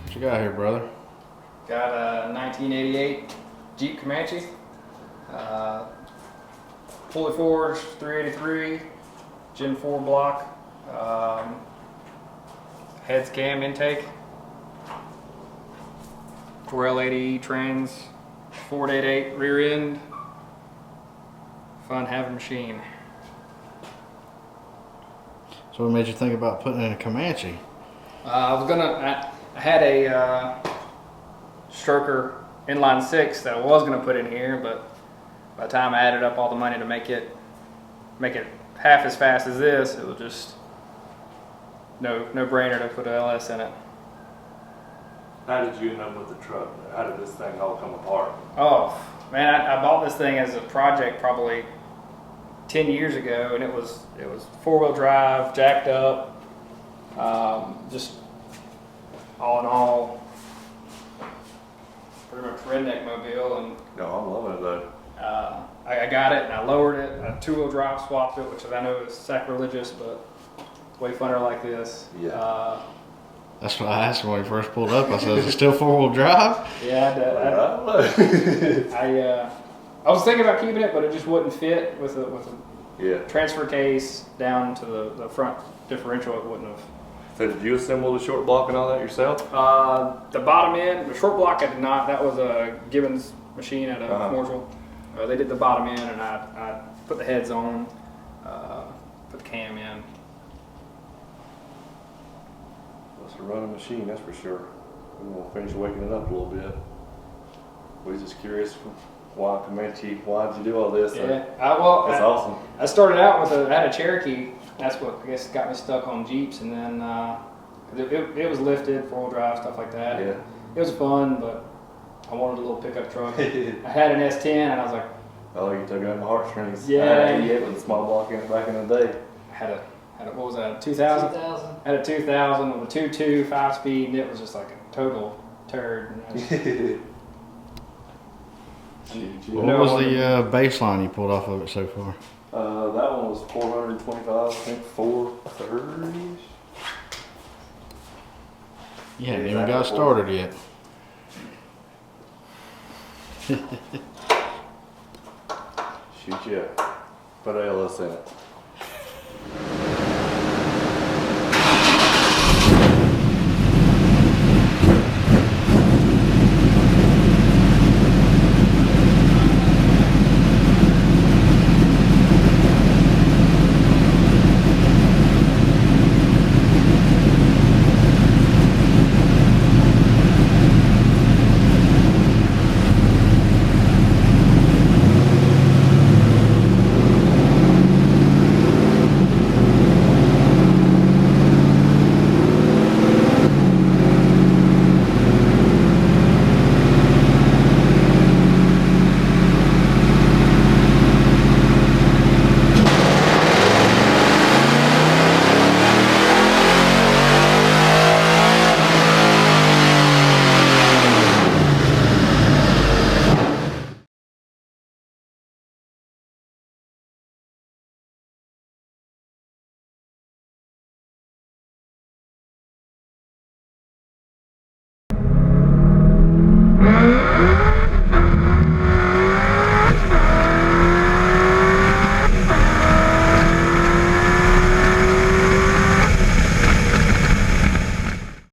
What you got here, brother? Got a 1988 Jeep Commanche. Fully forged 383, Gen 4 block. Heads cam intake. 4L80 trans, 488 rear end. Fun having machine. So what made you think about putting in a Comanche? I had a stroker inline 6 that I was gonna put in here, but by the time I added up all the money to make it half as fast as this, it was just no brainer to put an LS in it. How did you end up with the truck? How did this thing all come apart? Oh man, I bought this thing as a project probably 10 years ago, and it was 4-wheel drive, jacked up, just all in all, pretty much redneck mobile. And No, I'm loving it though. I got it and I lowered it. I 2-wheel drive swapped it, which I know is sacrilegious, but way funner like this. Yeah. That's what I asked him when he first pulled up. I said, is it still 4-wheel drive? Yeah, I was thinking about keeping it, but it just wouldn't fit with a transfer case down to the front differential. It wouldn't have. So did you assemble the short block and all that yourself? The bottom end, the short block, I did not. That was a Gibbons machine at Mooresville. They did the bottom end, and I put the heads on, put the cam in. It's a running machine, that's for sure. We're gonna finish waking it up a little bit. We was just curious why Comanche, why'd you do all this? Yeah, That's awesome. awesome. I started out with I had a Cherokee. That's what I guess got me stuck on Jeeps, and then it was lifted, 4-wheel drive, stuff like that. Yeah. It was fun, but I wanted a little pickup truck. I had an S10, and I was like, Oh, you took it on the heartstrings. Yeah. I had an 88 with a small block in it back in the day. I had a what was that? 2000. Had a 2000 with a 2.2 5-speed, and it was just like a total turd. What was the baseline you pulled off of it so far? That one was 425, I think 430. You hadn't even got started yet. Shoot, yeah. Put ALS in it.